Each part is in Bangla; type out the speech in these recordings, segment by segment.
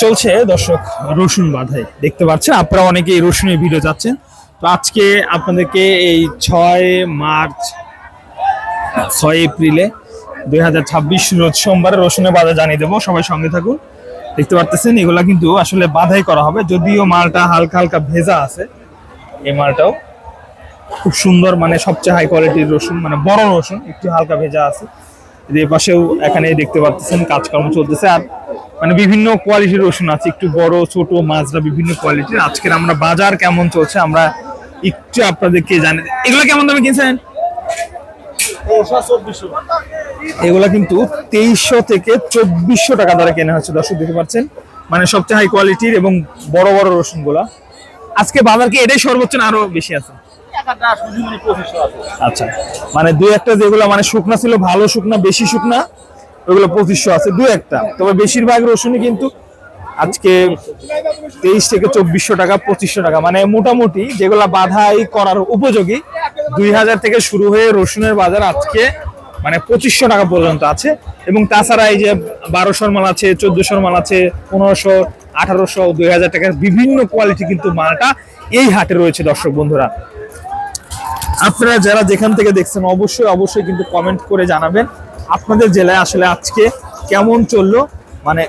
চলছে দর্শক রসুন বাঁধাই দেখতে পাচ্ছেন আপনারা অনেকেই রসুনের ভিডিও যাচ্ছেন। তো আজকে আপনাদেরকে এই 6 এপ্রিলে 2026 রোজ সোমবার রসুনের বাজার জানিয়ে দেবো, সবাই সঙ্গে থাকুন। দেখতে পাচ্ছেন এগুলা কিন্তু আসলে বাঁধাই করা হবে, যদিও মালটা হালকা হালকা ভেজা আছে। এই মালটাও খুব সুন্দর, মানে সবচেয়ে হাই কোয়ালিটির রসুন, মানে বড় রসুন, একটু হালকা ভেজা আছে। এর পাশেও এখানে দেখতে পাচ্ছেন কাজকর্ম চলতেছে, আর মানে বিভিন্ন কোয়ালিটির রসুন আছে, একটু বড় ছোট মাঝরা বিভিন্ন কোয়ালিটির। আজকের আমরা বাজার কেমন চলছে আমরা একটু আপনাদেরকে জানি। এগুলো কেমন দামে কিনছেন? এগুলা কিন্তু 2300 থেকে 2400 টাকা দরে কেনা হচ্ছে দর্শক, দেখতে পাচ্ছেন মানে সবচেয়ে হাই কোয়ালিটির এবং বড় বড় রসুন গুলা। আজকে বাজার কি এটাই সর্বোচ্চ না আরো বেশি আছে? আচ্ছা, মানে দুই একটা যেগুলো মানে শুকনা ছিল, ভালো শুকনা বেশি শুকনা, ওগুলো 2500 আছে দুই একটা। তবে বেশিরভাগ রসুনই কিন্তু আজকে 23 থেকে 2400 টাকা 2500 টাকা, মানে মোটামুটি যেগুলা বাধাই করার উপযোগী 2000 থেকে শুরু হয়ে রসুনের বাজার আজকে মানে 2500 টাকা পর্যন্ত আছে। এবং তাছাড়া এই যে 1200 মাল আছে, 1400 মাল আছে, 1500, 1800, 2000 টাকার বিভিন্ন কোয়ালিটি কিন্তু মালটা এই হাটে রয়েছে দর্শক বন্ধুরা। আপনারা যারা যেখান থেকে দেখছেন অবশ্যই কিন্তু কমেন্ট করে জানাবেন আপনাদের জেলায় আসলে আজকে কেমন চললো মানে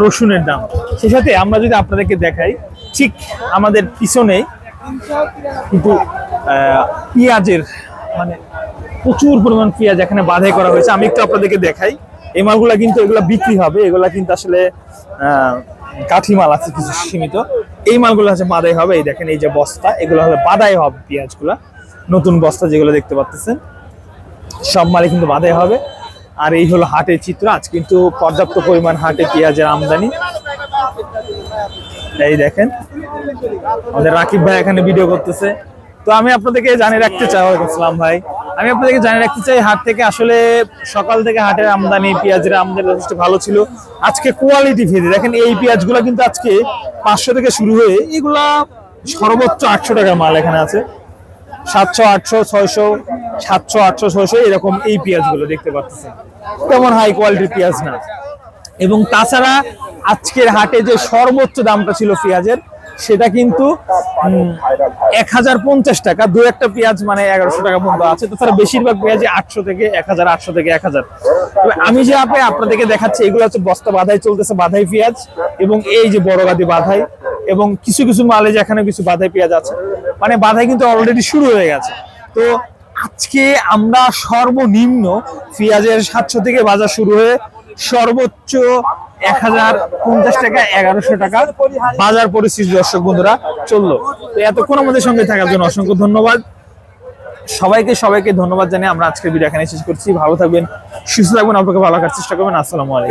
রসুনের দাম। সেই সাথে আমরা যদি আপনাদেরকে দেখাই, ঠিক আমাদের পিছনেই কিন্তু পেঁয়াজের মানে প্রচুর পরিমাণ পেঁয়াজ এখানে বাঁধাই করা হয়েছে। আমি একটু আপনাদেরকে দেখাই। এই মালগুলা কিন্তু এগুলা বিক্রি হবে, এগুলা কিন্তু আসলে কাঠি মাল আছে কিছু সীমিত, এই মালগুলো হচ্ছে বাঁধাই হবে। এই দেখেন এই যে বস্তা, এগুলো হলে বাঁধাই হবে পেঁয়াজগুলা, নতুন বস্তা যেগুলো দেখতে পাচ্ছেন সব মালে কিন্তু বাঁধাই হবে। আর এই হলো হাটের চিত্র। আজ কিন্তু পর্যাপ্ত পরিমাণ হাটে পেঁয়াজের আমদানি। এই দেখেন আমাদের রাকিব ভাই এখানে ভিডিও করতেছে। তো আমি আপনাদেরকে জানিয়ে রাখতে চাই, আসসালাম ভাই, আমি আপনাদেরকে জানিয়ে রাখতে চাই হাট থেকে আসলে সকাল থেকে হাটের আমদানি, পেঁয়াজের আমদানি যথেষ্ট ভালো ছিল। আজকে কোয়ালিটি ভেদে দেখেন এই পেঁয়াজগুলো কিন্তু আজকে 500 থেকে শুরু হয়ে এগুলা সর্বোচ্চ 800 টাকার মাল এখানে আছে। 700, 800, 600, 700, 800, 600 এরকম এই পেঁয়াজগুলো দেখতে পাচ্ছেন, তেমন হাই কোয়ালিটির পেঁয়াজ না। এবং তাছাড়া আজকের হাটে যে সর্বোচ্চ দামটা ছিল পেঁয়াজের, সেটা কিন্তু 1050 টাকা। দু একটা পেঁয়াজ মানে 1100 টাকা পর্যন্ত আছে। তাছাড়া বেশিরভাগ পেঁয়াজ 800 থেকে 1000, 800 থেকে 1000। আমি যে আপনাদেরকে দেখাচ্ছি এগুলো হচ্ছে বস্তা বাঁধাই চলতেছে, বাঁধাই পেঁয়াজ, এবং এই যে বড় গাদি বাঁধাই, এবং কিছু কিছু মালে যেখানে কিছু বাঁধাই পেঁয়াজ আছে, মানে বাঁধাই কিন্তু অলরেডি শুরু হয়ে গেছে। তো আজকে আমরা সর্বনিম্ন পেঁয়াজের 700 থেকে বাজার শুরু হয়ে সর্বোচ্চ 1050 টাকা, 1100 টাকা বাজার পরিস্থিতি দর্শক বন্ধুরা চললো। তো এতক্ষণ আমাদের সঙ্গে থাকার জন্য অসংখ্য ধন্যবাদ সবাইকে ধন্যবাদ জানিয়ে আমরা আজকের ভিডিও এখানে শেষ করছি। ভালো থাকবেন, সুস্থ থাকবেন, আপনাকে ভালো রাখার চেষ্টা করবেন। আসসালামু আলাইকুম।